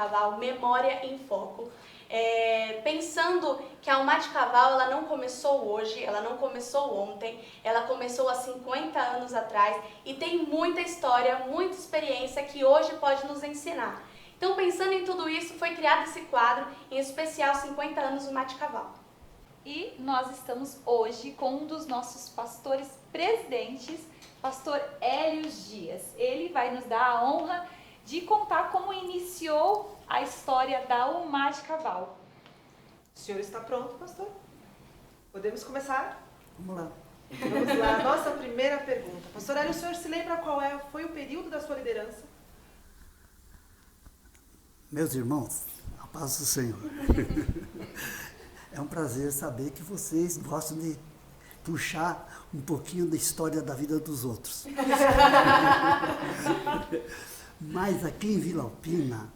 Caval, Memória em Foco. Pensando que a UMAT Caval ela não começou hoje, ela não começou ontem, ela começou há 50 anos atrás e tem muita história, muita experiência que hoje pode nos ensinar. Então, pensando em tudo isso, foi criado esse quadro, em especial 50 anos UMAT Caval. E nós estamos hoje com um dos nossos pastores presidentes, pastor Hélio Dias. Ele vai nos dar a honra de contar como iniciou a história da UMAT Caval. O senhor está pronto, pastor? Podemos começar? Vamos lá. Vamos lá, nossa primeira pergunta. Pastor Hélio, o senhor se lembra qual foi o período da sua liderança? Meus irmãos, a paz do Senhor. É um prazer saber que vocês gostam de puxar um pouquinho da história da vida dos outros. Mas aqui em Vila Alpina,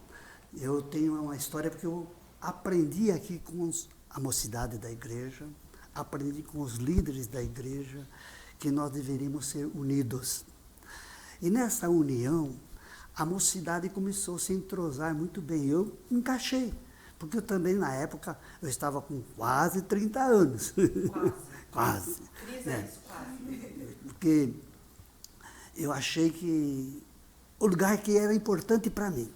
eu tenho uma história porque eu aprendi aqui com a mocidade da igreja, aprendi com os líderes da igreja que nós deveríamos ser unidos. E nessa união, a mocidade começou a se entrosar muito bem. Eu encaixei, porque eu também, na época, eu estava com quase 30 anos. Quase. Quase. Porque eu achei que o lugar que era importante para mim.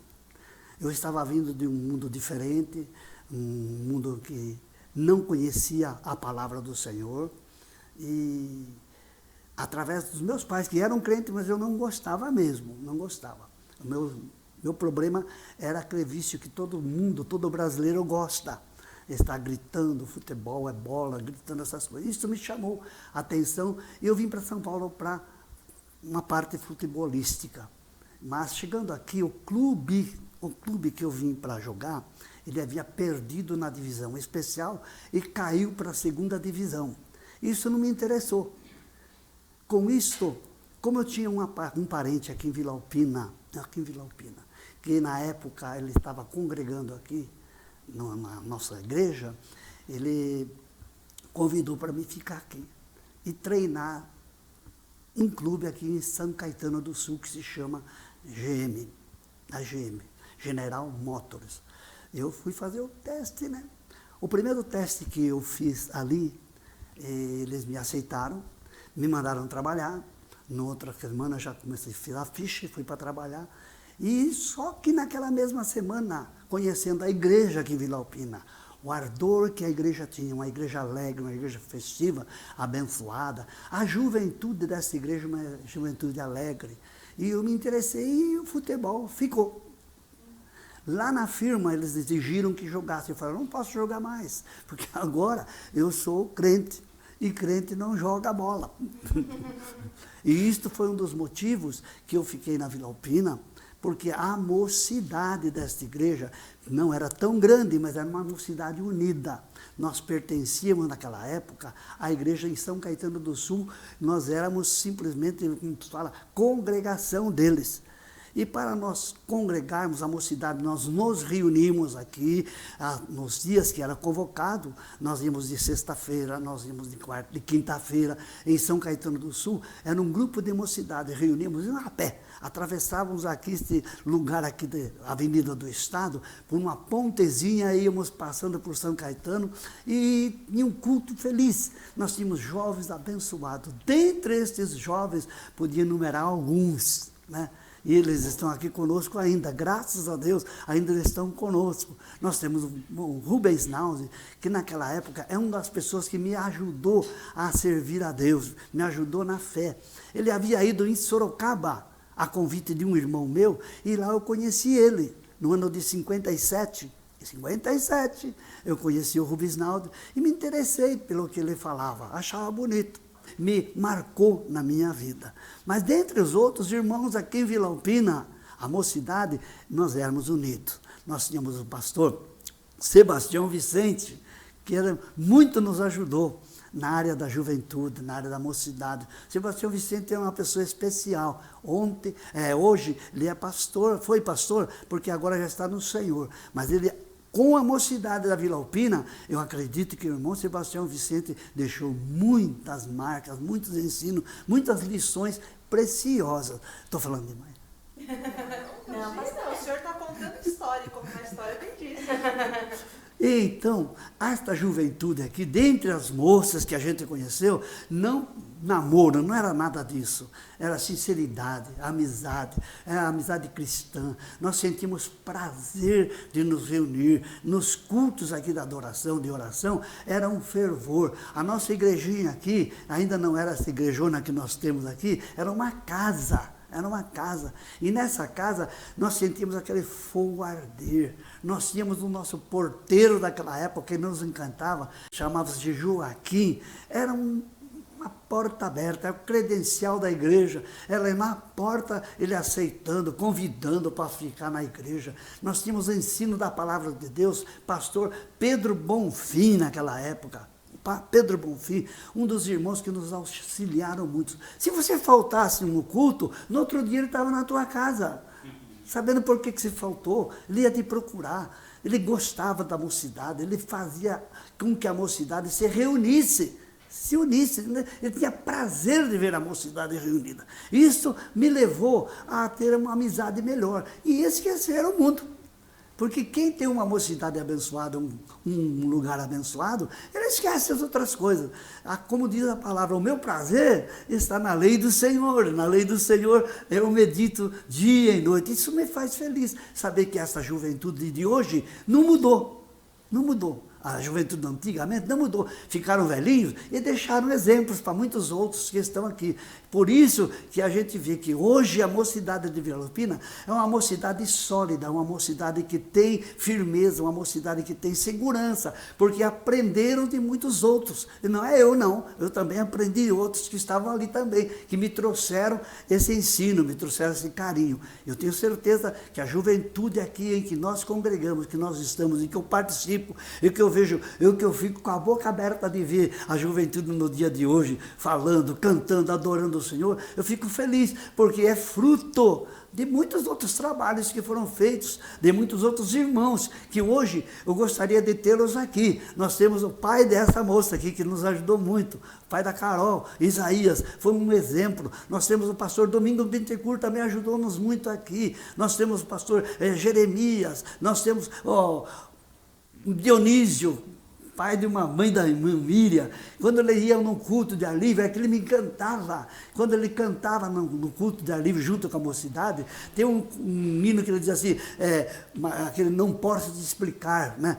Eu estava vindo de um mundo diferente, um mundo que não conhecia a palavra do Senhor. E através dos meus pais, que eram crentes, mas eu não gostava mesmo, não gostava. O meu problema era aquele vício que todo mundo, todo brasileiro gosta. Está gritando, futebol é bola, gritando essas coisas. Isso me chamou a atenção e eu vim para São Paulo para uma parte futebolística. Mas chegando aqui, o clube que eu vim para jogar, ele havia perdido na divisão especial e caiu para a segunda divisão. Isso não me interessou. Com isso, como eu tinha um parente aqui em Vila Alpina, que na época ele estava congregando aqui, na nossa igreja, ele convidou para mim ficar aqui e treinar um clube aqui em São Caetano do Sul, que se chama a GM, General Motors. Eu fui fazer o teste, né? O primeiro teste que eu fiz ali, eles me aceitaram, me mandaram trabalhar. Na outra semana já comecei a filar ficha, fui para trabalhar. E só que naquela mesma semana, conhecendo a igreja aqui em Vila Alpina, o ardor que a igreja tinha, uma igreja alegre, uma igreja festiva, abençoada, a juventude dessa igreja, uma juventude alegre. E eu me interessei e o futebol ficou. Lá na firma eles exigiram que jogasse. Eu falei, não posso jogar mais, porque agora eu sou crente. E crente não joga bola. E isto foi um dos motivos que eu fiquei na Vila Alpina, porque a mocidade desta igreja não era tão grande, mas era uma mocidade unida. Nós pertencíamos naquela época à igreja em São Caetano do Sul, nós éramos simplesmente, como se fala, congregação deles. E para nós congregarmos a mocidade, nós nos reunimos aqui, nos dias que era convocado, nós íamos de sexta-feira, nós íamos de quarta, de quinta-feira, em São Caetano do Sul, era um grupo de mocidade, reuníamos a pé, atravessávamos aqui este lugar aqui da Avenida do Estado, por uma pontezinha, íamos passando por São Caetano, e em um culto feliz, nós tínhamos jovens abençoados. Dentre estes jovens, podia enumerar alguns, né? E eles estão aqui conosco ainda, graças a Deus, ainda estão conosco. Nós temos o Rubens Nause, que naquela época é uma das pessoas que me ajudou a servir a Deus, me ajudou na fé. Ele havia ido em Sorocaba, a convite de um irmão meu, e lá eu conheci ele, no ano de 57. Em 57, eu conheci o Rubens Nause e me interessei pelo que ele falava, achava bonito. Me marcou na minha vida. Mas dentre os outros irmãos aqui em Vila Alpina, a mocidade, nós éramos unidos. Nós tínhamos o pastor Sebastião Vicente, que muito nos ajudou na área da juventude, na área da mocidade. Sebastião Vicente é uma pessoa especial. Hoje ele é pastor, foi pastor, porque agora já está no Senhor. Mas ele, com a mocidade da Vila Alpina, eu acredito que o irmão Sebastião Vicente deixou muitas marcas, muitos ensinos, muitas lições preciosas. Estou falando demais? Não, mas não, o senhor está contando história. história, e contar a história tem disso. Então, esta juventude aqui, dentre as moças que a gente conheceu, não namoro, não era nada disso. Era sinceridade, amizade, era amizade cristã. Nós sentimos prazer de nos reunir. Nos cultos aqui da adoração, de oração, era um fervor. A nossa igrejinha aqui, ainda não era essa igrejona que nós temos aqui, era uma casa. Era uma casa, e nessa casa nós sentimos aquele fogo arder. Nós tínhamos o nosso porteiro daquela época, que nos encantava, chamava-se de Joaquim. Era uma porta aberta, era o credencial da igreja. Era na porta ele aceitando, convidando para ficar na igreja. Nós tínhamos o ensino da palavra de Deus, pastor Pedro Bonfim naquela época. Pedro Bonfim, um dos irmãos que nos auxiliaram muito. Se você faltasse no culto, no outro dia ele estava na tua casa, sabendo por que você faltou, ele ia te procurar. Ele gostava da mocidade, ele fazia com que a mocidade se reunisse, se unisse. Ele tinha prazer de ver a mocidade reunida. Isso me levou a ter uma amizade melhor e esquecer o mundo. Porque quem tem uma mocidade abençoada, um lugar abençoado, ele esquece as outras coisas. Como diz a palavra, o meu prazer está na lei do Senhor. Na lei do Senhor eu medito dia e noite. Isso me faz feliz, saber que essa juventude de hoje não mudou. Não mudou. A juventude antigamente não mudou. Ficaram velhinhos e deixaram exemplos para muitos outros que estão aqui. Por isso que a gente vê que hoje a mocidade de Vila Alpina é uma mocidade sólida, uma mocidade que tem firmeza, uma mocidade que tem segurança, porque aprenderam de muitos outros. E não é eu não, eu também aprendi de outros que estavam ali também, que me trouxeram esse ensino, me trouxeram esse carinho. Eu tenho certeza que a juventude aqui em que nós congregamos, que nós estamos, em que eu participo, e que eu vejo, que eu fico com a boca aberta de ver a juventude no dia de hoje, falando, cantando, adorando o Senhor, eu fico feliz, porque é fruto de muitos outros trabalhos que foram feitos, de muitos outros irmãos, que hoje eu gostaria de tê-los aqui. Nós temos o pai dessa moça aqui, que nos ajudou muito, o pai da Carol, Isaías, foi um exemplo. Nós temos o pastor Domingo Bittencourt, também ajudou-nos muito aqui. Nós temos o pastor Jeremias, nós temos Dionísio, pai de uma mãe da irmã Miriam. Quando ele ia num culto de alívio, aquilo me encantava. Quando ele cantava no culto de alívio junto com a mocidade, tem um hino que ele diz assim, aquele não posso te explicar, né?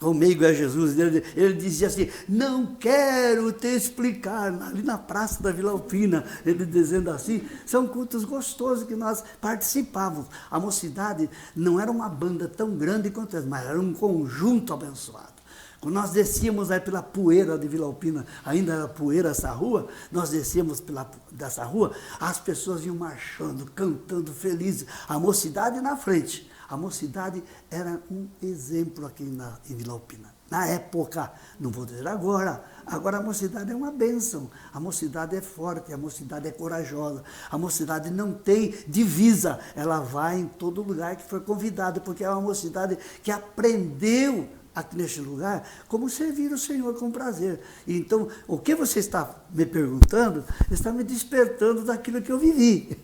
Comigo é Jesus, ele dizia assim, não quero te explicar, ali na praça da Vila Alpina, ele dizendo assim, são cultos gostosos que nós participávamos. A mocidade não era uma banda tão grande quanto essa, mas era um conjunto abençoado. Quando nós descíamos aí pela poeira de Vila Alpina, ainda era poeira essa rua, nós descíamos dessa rua, as pessoas iam marchando, cantando, felizes, a mocidade na frente. A mocidade era um exemplo aqui em Vila Alpina. Na época, não vou dizer agora a mocidade é uma bênção, a mocidade é forte, a mocidade é corajosa, a mocidade não tem divisa, ela vai em todo lugar que for convidada, porque é uma mocidade que aprendeu aqui neste lugar, como servir o Senhor com prazer. Então, o que você está me perguntando, está me despertando daquilo que eu vivi.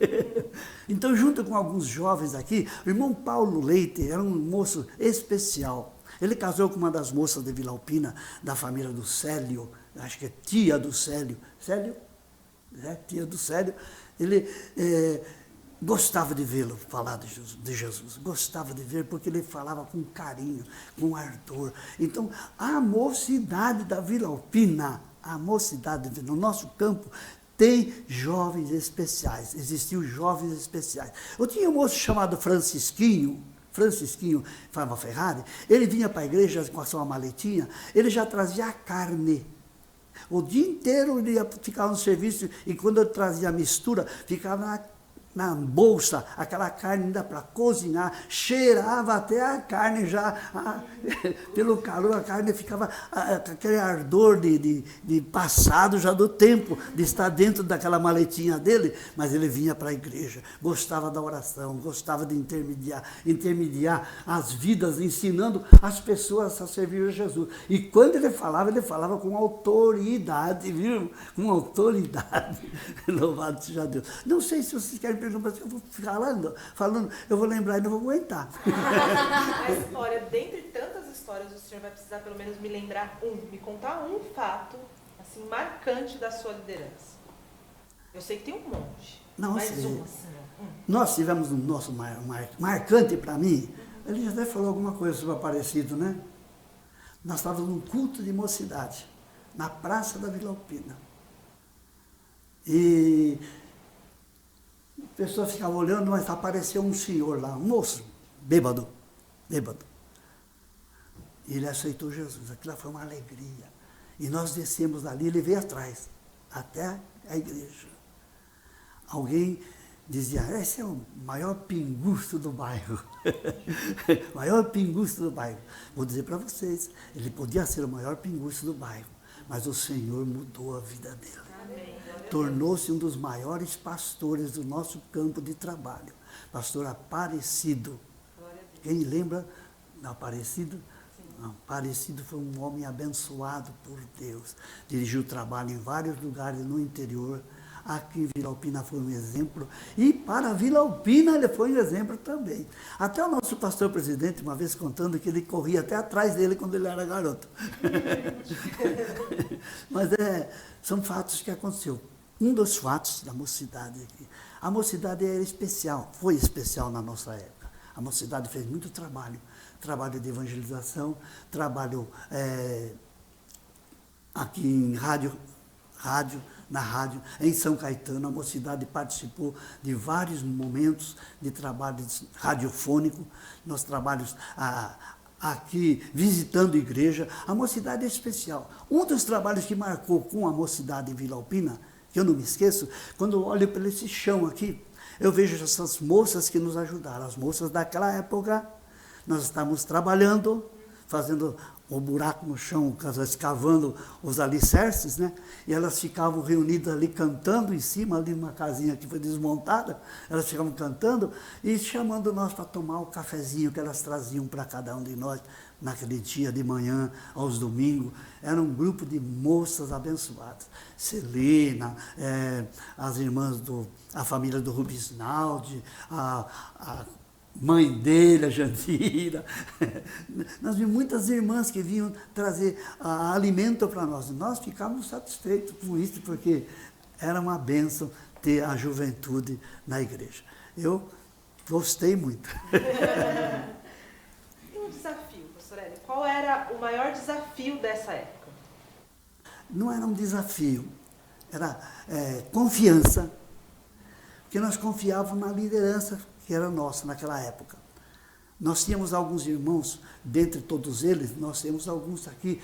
Então, junto com alguns jovens aqui, o irmão Paulo Leite era um moço especial. Ele casou com uma das moças de Vila Alpina, da família do Célio, acho que é tia do Célio. Célio? Tia do Célio. Ele gostava de vê-lo falar de Jesus, gostava de ver porque ele falava com carinho, com ardor. Então, a mocidade da Vila Alpina, a mocidade no nosso campo, tem jovens especiais, existiam jovens especiais. Eu tinha um moço chamado Francisquinho Fava Ferrari, ele vinha para a igreja com a sua maletinha, ele já trazia a carne. O dia inteiro ele ia ficar no serviço e quando eu trazia a mistura, ficava na bolsa, aquela carne ainda para cozinhar, cheirava até a carne já, pelo calor, a carne ficava com aquele ardor de passado já do tempo, de estar dentro daquela maletinha dele, mas ele vinha para a igreja, gostava da oração, gostava de intermediar as vidas, ensinando as pessoas a servir a Jesus. E quando ele falava com autoridade, viu? Com autoridade. Louvado seja Deus. Não sei se vocês querem pergunta, eu vou ficar falando, eu vou lembrar e não vou aguentar. Mas, olha, dentre tantas histórias, o senhor vai precisar pelo menos me lembrar me contar um fato, assim, marcante da sua liderança. Eu sei que tem um monte, mas um, assim, ó. Nós tivemos um nosso marcante para mim, ele até falou alguma coisa sobre o Aparecido, né? Nós estávamos num culto de mocidade, na Praça da Vila Alpina. E a pessoa ficava olhando, mas apareceu um senhor lá, um moço, bêbado. E ele aceitou Jesus, aquilo foi uma alegria. E nós descemos dali, ele veio atrás, até a igreja. Alguém dizia, esse é o maior pinguço do bairro. Maior pinguço do bairro. Vou dizer para vocês, ele podia ser o maior pinguço do bairro, mas o Senhor mudou a vida dele. Tornou-se um dos maiores pastores do nosso campo de trabalho. Pastor Aparecido. Quem lembra do Aparecido? Aparecido foi um homem abençoado por Deus. Dirigiu trabalho em vários lugares no interior. Aqui em Vila Alpina foi um exemplo. E para Vila Alpina ele foi um exemplo também. Até o nosso pastor presidente, uma vez contando que ele corria até atrás dele quando ele era garoto. Mas são fatos que aconteceu. Um dos fatos da mocidade aqui. A mocidade era especial, foi especial na nossa época. A mocidade fez muito trabalho de evangelização, trabalho aqui em na rádio, em São Caetano. A mocidade participou de vários momentos de trabalho radiofônico, nos trabalhos aqui visitando igreja. A mocidade é especial. Um dos trabalhos que marcou com a mocidade em Vila Alpina, que eu não me esqueço, quando eu olho para esse chão aqui, eu vejo essas moças que nos ajudaram. As moças daquela época, nós estávamos trabalhando, fazendo o buraco no chão, escavando os alicerces, né? E elas ficavam reunidas ali cantando em cima, ali numa casinha que foi desmontada, elas ficavam cantando e chamando nós para tomar o cafezinho que elas traziam para cada um de nós naquele dia de manhã, aos domingos. Era um grupo de moças abençoadas. Celina, as irmãs a família do Rubisnaldi, a mãe dele, a Jandira. Nós vimos muitas irmãs que vinham trazer alimento para nós. Nós ficávamos satisfeitos com isso, porque era uma bênção ter a juventude na igreja. Eu gostei muito. E um desafio, pastor Hélio? Qual era o maior desafio dessa época? Não era um desafio, era confiança, porque nós confiávamos na liderança que era nossa naquela época. Nós tínhamos alguns irmãos, dentre todos eles, nós temos alguns aqui,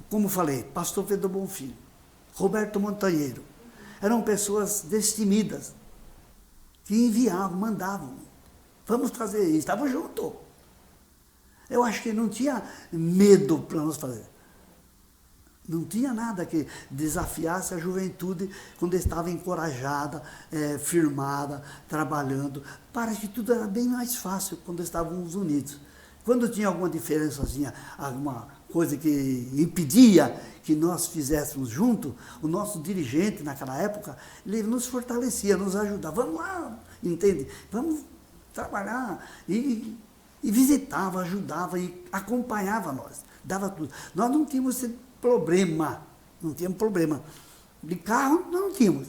como falei, pastor Pedro Bonfim, Roberto Montanheiro, eram pessoas destemidas, que enviavam, mandavam, vamos fazer isso, estavam juntos. Eu acho que não tinha medo para nós fazer. Não tinha nada que desafiasse a juventude quando estava encorajada, firmada, trabalhando. Parece que tudo era bem mais fácil quando estávamos unidos. Quando tinha alguma diferençazinha, alguma coisa que impedia que nós fizéssemos junto, o nosso dirigente naquela época, ele nos fortalecia, nos ajudava. Vamos lá, entende? Vamos trabalhar. E visitava, ajudava e acompanhava nós. Dava tudo. Nós não tínhamos esse problema, não tínhamos problema. De carro, nós não tínhamos.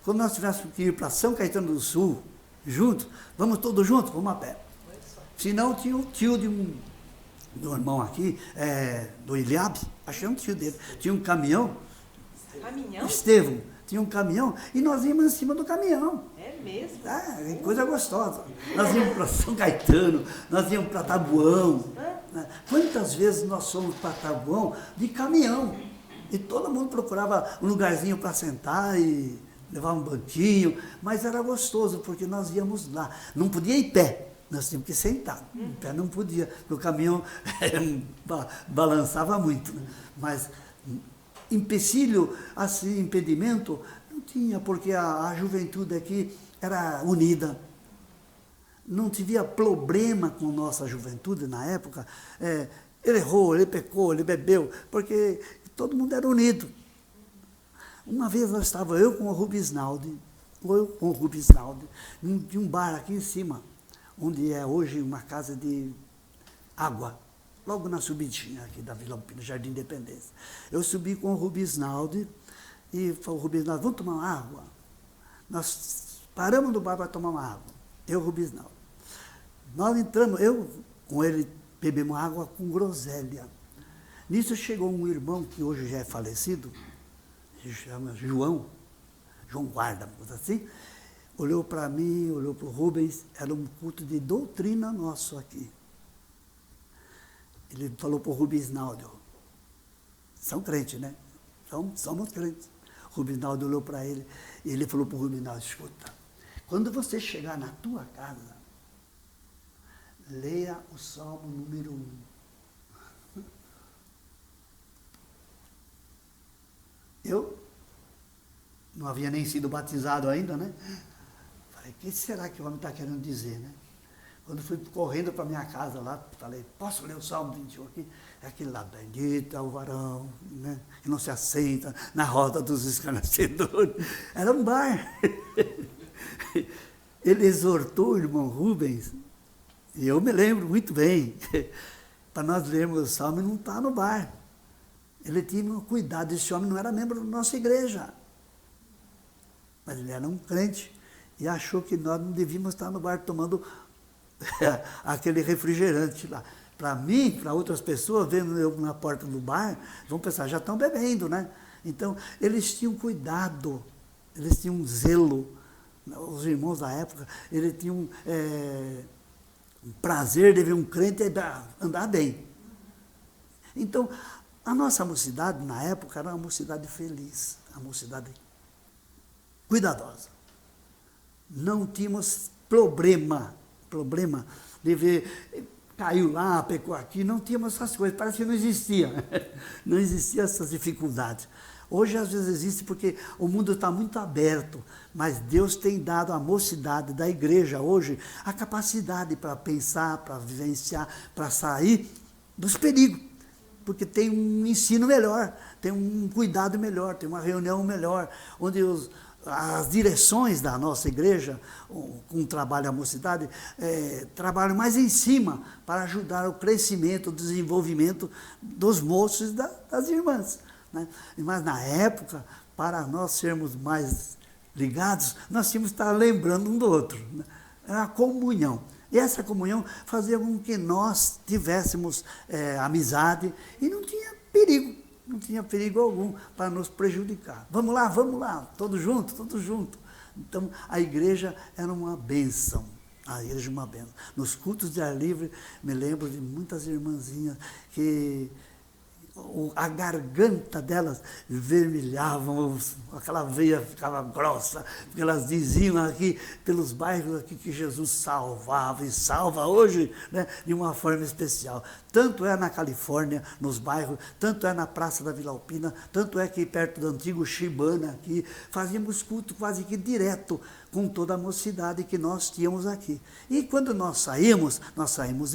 Quando nós tivéssemos que ir para São Caetano do Sul, juntos, vamos todos juntos, vamos a pé. Se não, tinha o tio de do irmão aqui, do Eliabe, acho que é um tio dele, tinha um caminhão. Caminhão? Estevão, tinha um caminhão, e nós íamos em cima do caminhão. É mesmo? Coisa gostosa. Nós íamos para São Caetano, nós íamos para Tabuão. Quantas vezes nós fomos para Tabuão de caminhão? E todo mundo procurava um lugarzinho para sentar e levar um banquinho, mas era gostoso, porque nós íamos lá. Não podia ir em pé, nós tínhamos que sentar. Em pé não podia, porque o caminhão balançava muito. Né? Mas empecilho, assim, impedimento, não tinha, porque a juventude aqui era unida. Não tivia problema com nossa juventude na época. Ele errou, ele pecou, ele bebeu, porque todo mundo era unido. Uma vez nós estava eu com o Rubisnaldi ou com o Rubens Naldi, de um bar aqui em cima, onde é hoje uma casa de água, logo na subidinha aqui da Vila Alpina, Jardim Independência. Eu subi com o Rubens Naldi e falei, Rubens Naldi, vamos tomar uma água? Nós paramos no bar para tomar uma água, eu e o Rubens Naldi. Nós entramos, eu com ele bebemos água com groselha. Nisso chegou um irmão que hoje já é falecido, se chama João Guarda, assim, olhou para mim, olhou para o Rubens, era um culto de doutrina nosso aqui. Ele falou para o Rubens Naldi, são crentes, né? Somos crentes. O Rubens Naldi olhou para ele e ele falou para o Rubens Naldi, escuta, quando você chegar na tua casa, leia o Salmo número 1. Eu não havia nem sido batizado ainda, né? Falei, o que será que o homem está querendo dizer, né? Quando fui correndo para minha casa lá, falei, posso ler o Salmo 21 aqui? É aquele lá, bendito é o varão, né? Que não se assenta na roda dos escarnecedores. Era um bar. Ele exortou o irmão Rubens, e eu me lembro muito bem, para nós lermos o Salmo e não estar no bar. Ele tinha um cuidado, esse homem não era membro da nossa igreja, mas ele era um crente e achou que nós não devíamos estar no bar tomando aquele refrigerante lá. Para mim, para outras pessoas, vendo eu na porta do bar, vão pensar, já estão bebendo, né? Então, eles tinham cuidado, eles tinham um zelo. Os irmãos da época, eles tinham um prazer de ver um crente andar bem. Então, a nossa mocidade, na época, era uma mocidade feliz, uma mocidade cuidadosa. Não tínhamos problema de ver, caiu lá, pecou aqui, não tínhamos essas coisas, parece que não existia. Não existiam essas dificuldades. Hoje, às vezes, existe porque o mundo está muito aberto, mas Deus tem dado à mocidade da igreja hoje a capacidade para pensar, para vivenciar, para sair dos perigos, porque tem um ensino melhor, tem um cuidado melhor, tem uma reunião melhor, onde as direções da nossa igreja, com o trabalho da mocidade, trabalham mais em cima para ajudar o crescimento, o desenvolvimento dos moços e das irmãs. Né? Mas na época, para nós sermos mais ligados, nós tínhamos que estar lembrando um do outro. Né? Era a comunhão. E essa comunhão fazia com que nós tivéssemos amizade e não tinha perigo algum para nos prejudicar. Vamos lá, todos juntos. Então, a igreja era uma bênção. Nos cultos de ar livre, me lembro de muitas irmãzinhas que a garganta delas vermelhava, aquela veia ficava grossa, porque elas diziam aqui, pelos bairros aqui, que Jesus salvava e salva hoje, né, de uma forma especial. Tanto é na Califórnia, nos bairros, tanto é na Praça da Vila Alpina, tanto é que perto do antigo Chibana aqui, fazíamos culto quase que direto com toda a mocidade que nós tínhamos aqui. E quando nós saímos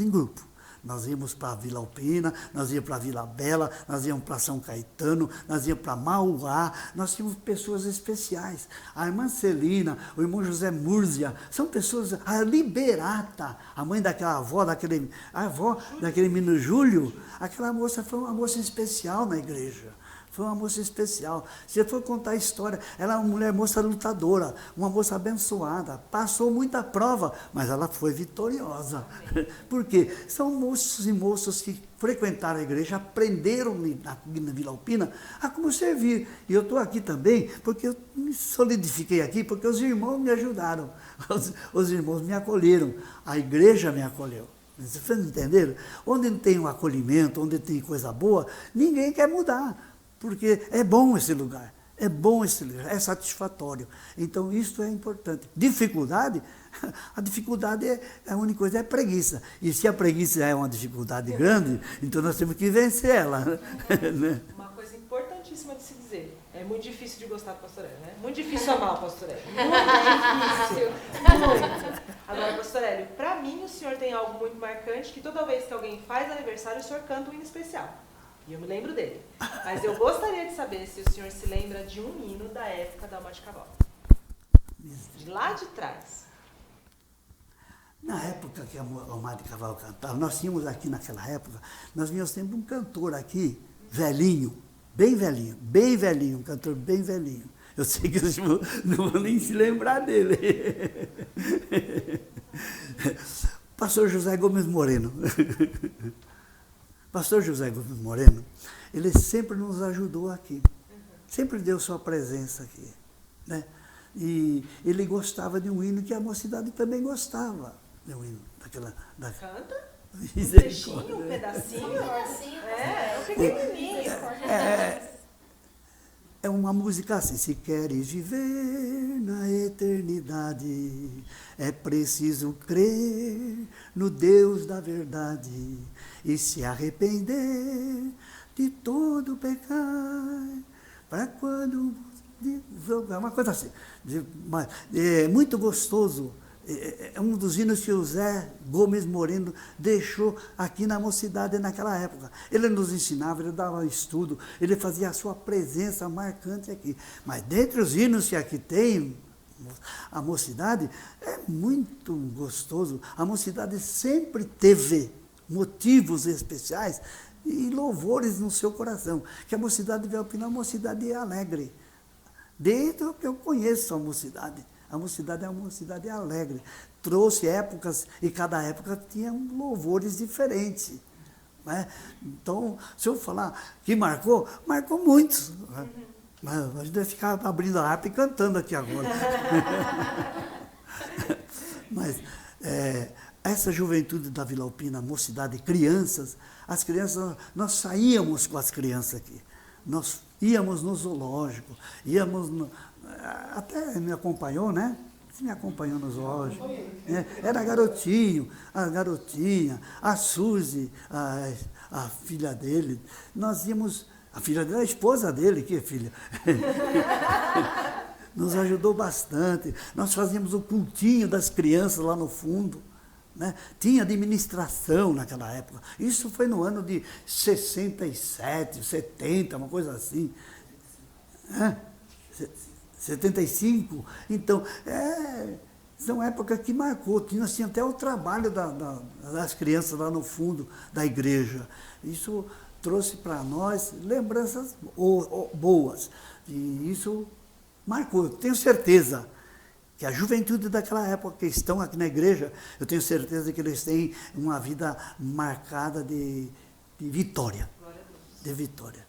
em grupo. Nós íamos para a Vila Alpina, nós íamos para a Vila Bela, nós íamos para São Caetano, nós íamos para Mauá, nós tínhamos pessoas especiais. A irmã Celina, o irmão José Múrzia, são pessoas, a Liberata, a mãe daquela avó, a avó daquele menino Júlio, aquela moça foi uma moça especial na igreja. Foi uma moça especial. Se eu for contar a história, ela é uma mulher moça lutadora, uma moça abençoada, passou muita prova, mas ela foi vitoriosa. Por quê? São moços e moças que frequentaram a igreja, aprenderam na Vila Alpina a como servir. E eu estou aqui também porque eu me solidifiquei aqui, porque os irmãos me ajudaram, os irmãos me acolheram, a igreja me acolheu. Vocês entenderam? Onde tem um acolhimento, onde tem coisa boa, ninguém quer mudar. Porque é bom esse lugar, é satisfatório. Então, isso é importante. Dificuldade, a dificuldade a única coisa é a preguiça. E se a preguiça é uma dificuldade grande, então nós temos que vencer ela. Né? Uma coisa importantíssima de se dizer, é muito difícil de gostar do pastor Hélio, né? Muito difícil amar o pastor Hélio. Muito difícil. Muito. Agora, pastor Hélio, para mim o senhor tem algo muito marcante, que toda vez que alguém faz aniversário, o senhor canta um hino especial. E eu me lembro dele. Mas eu gostaria de saber se o senhor se lembra de um hino da época da Alma de Cavalo. De lá de trás. Na época que a Omar de Cavallo cantava, nós tínhamos aqui naquela época, nós tínhamos sempre um cantor aqui, velhinho, bem velhinho, um cantor bem velhinho. Eu sei que vocês não vão nem se lembrar dele. Pastor José Gomes Moreno. Pastor José Gomes Moreno, ele sempre nos ajudou aqui. Sempre deu sua presença aqui. Né? E ele gostava de um hino que a mocidade também gostava. De um hino daquela... Canta? Um trechinho, um pedacinho? Um pequenininho. É uma música assim: se queres viver na eternidade, é preciso crer no Deus da verdade e se arrepender de todo pecado, para quando... É uma coisa assim, é muito gostoso. É um dos hinos que o Zé Gomes Moreno deixou aqui na mocidade naquela época. Ele nos ensinava, ele dava estudo, ele fazia a sua presença marcante aqui. Mas dentre os hinos que aqui tem, a mocidade, é muito gostoso. A mocidade sempre teve motivos especiais e louvores no seu coração. Que a mocidade de Belpina é uma mocidade alegre. Desde o que eu conheço a mocidade é uma mocidade alegre. Trouxe épocas, e cada época tinha louvores diferentes. Né? Então, se eu falar que marcou muitos. Né? Mas a gente vai ficar abrindo a harpa e cantando aqui agora. Mas essa juventude da Vila Alpina, mocidade, crianças, as crianças, nós saíamos com as crianças aqui. Nós íamos no zoológico, até me acompanhou, né? Você me acompanhou no zoológico. Era garotinho, a garotinha, a Suzy, a filha dele. Nós íamos, a filha dele, a esposa dele, que filha? Nos ajudou bastante. Nós fazíamos o cultinho das crianças lá no fundo. Né? Tinha administração naquela época. Isso foi no ano de 67, 70, uma coisa assim. 75. Então, são épocas que marcou. Nós tínhamos até o trabalho das crianças lá no fundo da igreja. Isso trouxe para nós lembranças boas. E isso marcou. Eu tenho certeza que a juventude daquela época que estão aqui na igreja, eu tenho certeza que eles têm uma vida marcada de vitória. De vitória.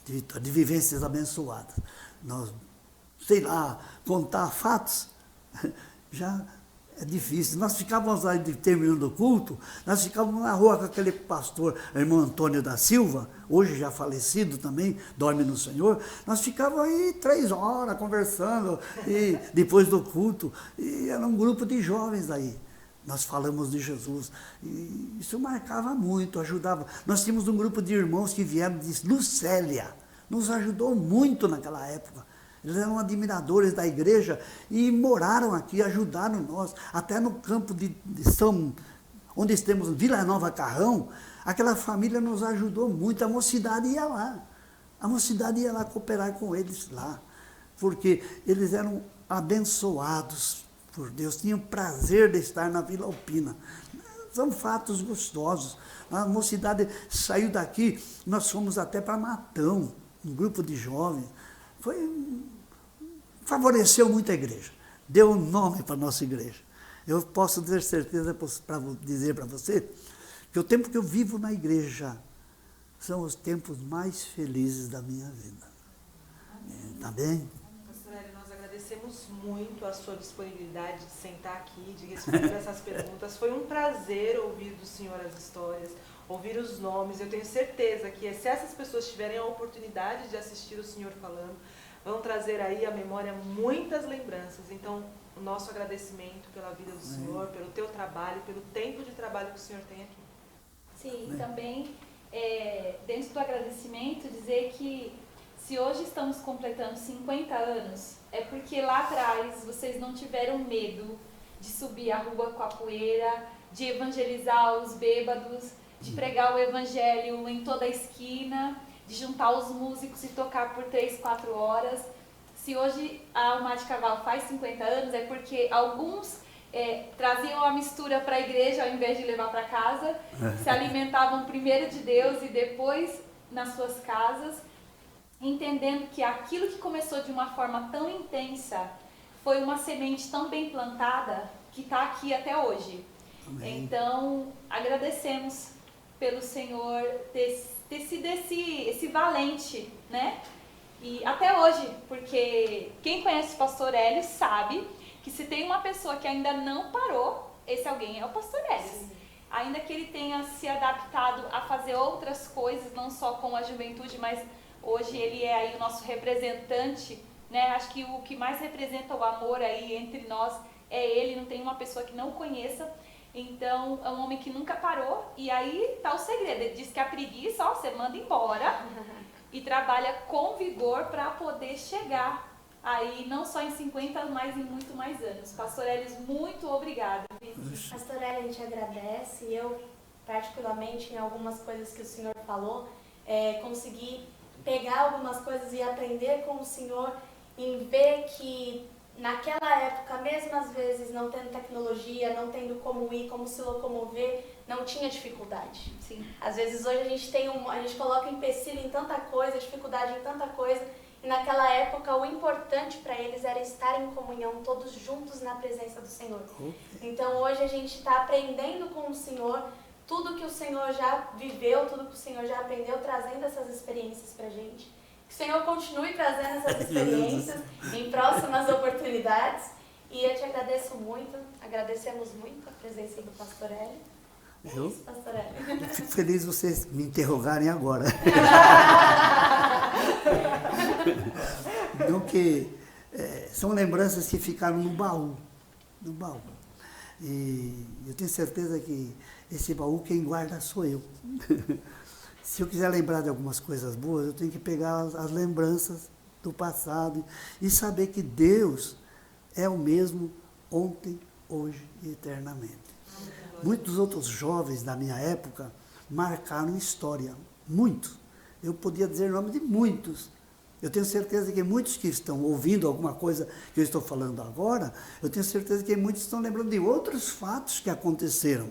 De vivências abençoadas. Nós, sei lá, contar fatos, já é difícil. Nós ficávamos aí, terminando o culto, nós ficávamos na rua com aquele pastor, irmão Antônio da Silva, hoje já falecido também, dorme no Senhor. Nós ficávamos aí 3 horas conversando, e depois do culto, e era um grupo de jovens aí. Nós falamos de Jesus, e isso marcava muito, ajudava. Nós tínhamos um grupo de irmãos que vieram de Lucélia, nos ajudou muito naquela época. Eles eram admiradores da igreja e moraram aqui, ajudaram nós. Até no campo de São, onde temos Vila Nova Carrão, aquela família nos ajudou muito. A mocidade ia lá. A mocidade ia lá cooperar com eles lá. Porque eles eram abençoados por Deus, tinham prazer de estar na Vila Alpina. São fatos gostosos. A mocidade saiu daqui, nós fomos até para Matão, um grupo de jovens. Favoreceu muito a igreja, deu um nome para a nossa igreja. Eu posso ter certeza para dizer para você que o tempo que eu vivo na igreja são os tempos mais felizes da minha vida. Está bem? Pastor Hélio, nós agradecemos muito a sua disponibilidade de sentar aqui, de responder essas perguntas. Foi um prazer ouvir do senhor as histórias, ouvir os nomes. Eu tenho certeza que se essas pessoas tiverem a oportunidade de assistir o senhor falando, vão trazer aí à memória muitas lembranças. Então, o nosso agradecimento pela vida do senhor, pelo teu trabalho, pelo tempo de trabalho que o senhor tem aqui. Sim, também, dentro do agradecimento, dizer que se hoje estamos completando 50 anos, é porque lá atrás vocês não tiveram medo de subir a rua com a poeira, de evangelizar os bêbados, de pregar o evangelho em toda a esquina, de juntar os músicos e tocar por 3, 4 horas. Se hoje a Alma de Cavalo faz 50 anos, é porque alguns traziam a mistura para a igreja ao invés de levar para casa, se alimentavam primeiro de Deus e depois nas suas casas, entendendo que aquilo que começou de uma forma tão intensa foi uma semente tão bem plantada que está aqui até hoje. Amém. Então, agradecemos pelo Senhor ter sido esse valente, né? E até hoje, porque quem conhece o pastor Hélio sabe que se tem uma pessoa que ainda não parou, esse alguém é o pastor Hélio. Sim. Ainda que ele tenha se adaptado a fazer outras coisas, não só com a juventude, mas hoje ele é aí o nosso representante, né? Acho que o que mais representa o amor aí entre nós é ele, não tem uma pessoa que não o conheça. Então, é um homem que nunca parou, e aí tá o segredo. Ele diz que a preguiça, ó, você manda embora e trabalha com vigor para poder chegar aí, não só em 50, mas em muito mais anos. Pastor Hélio, muito obrigada. Pastor Hélio, a gente agradece. Eu, particularmente, em algumas coisas que o senhor falou, consegui pegar algumas coisas e aprender com o senhor, em ver que naquela época, mesmo às vezes não tendo tecnologia, não tendo como ir, como se locomover, não tinha dificuldade. Sim. Às vezes hoje a gente coloca empecilho em tanta coisa, dificuldade em tanta coisa, e naquela época o importante para eles era estar em comunhão, todos juntos na presença do Senhor. Então hoje a gente está aprendendo com o Senhor, tudo que o Senhor já viveu, tudo que o Senhor já aprendeu, trazendo essas experiências para a gente. Que o Senhor continue trazendo essas experiências em próximas oportunidades. E eu te agradeço muito, agradecemos muito a presença do pastor Hélio. Eu? Isso, pastor Hélio. Eu fico feliz vocês me interrogarem agora. Então, são lembranças que ficaram no baú. No baú. E eu tenho certeza que esse baú quem guarda sou eu. Se eu quiser lembrar de algumas coisas boas, eu tenho que pegar as lembranças do passado e saber que Deus é o mesmo ontem, hoje e eternamente. Muitos outros jovens da minha época marcaram história, muitos. Eu podia dizer o nome de muitos. Eu tenho certeza que muitos que estão ouvindo alguma coisa que eu estou falando agora, eu tenho certeza que muitos estão lembrando de outros fatos que aconteceram.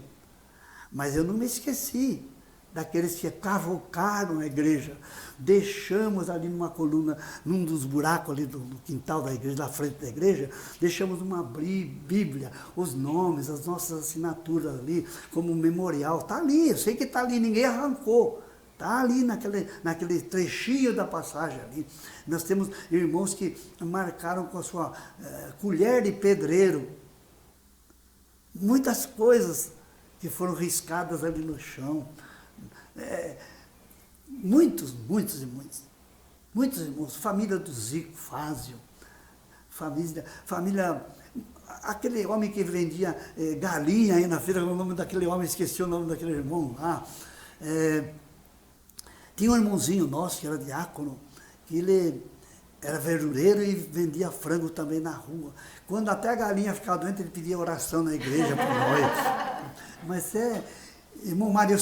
Mas eu não me esqueci daqueles que cavocaram a igreja. Deixamos ali numa coluna, num dos buracos ali do quintal da igreja, da frente da igreja, deixamos uma Bíblia, os nomes, as nossas assinaturas ali, como um memorial. Está ali, eu sei que está ali, ninguém arrancou. Está ali naquele trechinho da passagem ali. Nós temos irmãos que marcaram com a sua colher de pedreiro muitas coisas que foram riscadas ali no chão. Muitos irmãos, família do Zico, Fázio, família, aquele homem que vendia galinha aí na feira, o nome daquele homem, esqueci o nome daquele irmão lá. Tinha um irmãozinho nosso que era diácono, que ele era verdureiro e vendia frango também na rua. Quando até a galinha ficava doente, ele pedia oração na igreja por nós. Mas irmão Mário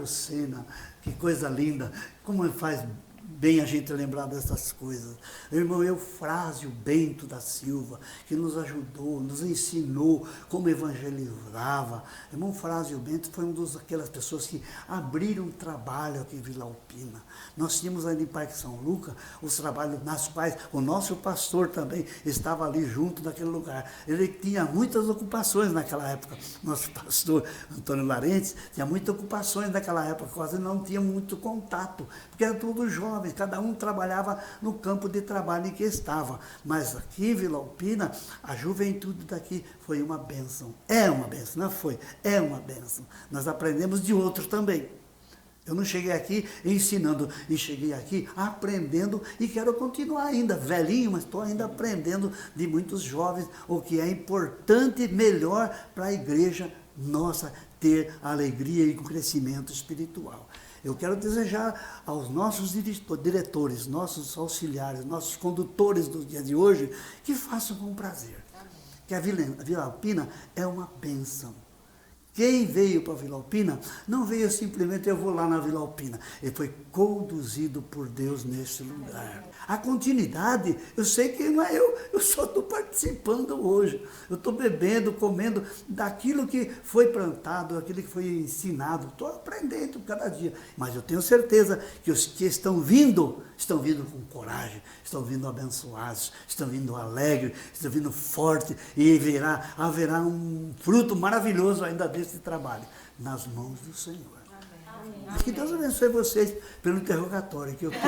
Sena, que coisa linda, como faz bem a gente lembrar dessas coisas. Irmão Eufrásio Bento da Silva, que nos ajudou, nos ensinou como evangelizava. Irmão Eufrásio Bento foi daquelas pessoas que abriram um trabalho aqui em Vila Alpina. Nós tínhamos ali em Parque São Lucas os trabalhos nas quais o nosso pastor também estava ali junto naquele lugar. Ele tinha muitas ocupações naquela época. Nosso pastor Antônio Larentes tinha muitas ocupações naquela época, quase não tinha muito contato, porque era tudo jovem. Cada um trabalhava no campo de trabalho em que estava. Mas aqui em Vila Alpina, a juventude daqui foi uma bênção. É uma bênção, não foi? É uma bênção. Nós aprendemos de outros também. Eu não cheguei aqui ensinando, e cheguei aqui aprendendo e quero continuar ainda, velhinho, mas estou ainda aprendendo de muitos jovens, o que é importante e melhor para a igreja nossa ter alegria e crescimento espiritual. Eu quero desejar aos nossos diretores, nossos auxiliares, nossos condutores do dia de hoje, que façam com prazer. Que a Vila Alpina é uma bênção. Quem veio para Vila Alpina, não veio simplesmente, eu vou lá na Vila Alpina. Ele foi conduzido por Deus nesse lugar. A continuidade, eu sei que não é eu só estou participando hoje. Eu estou bebendo, comendo daquilo que foi plantado, daquilo que foi ensinado. Estou aprendendo cada dia. Mas eu tenho certeza que os que estão vindo com coragem, estão vindo abençoados, estão vindo alegres, estão vindo fortes, e haverá um fruto maravilhoso ainda desse trabalho, nas mãos do Senhor. Amém. Que Deus abençoe vocês pelo interrogatório que eu tenho.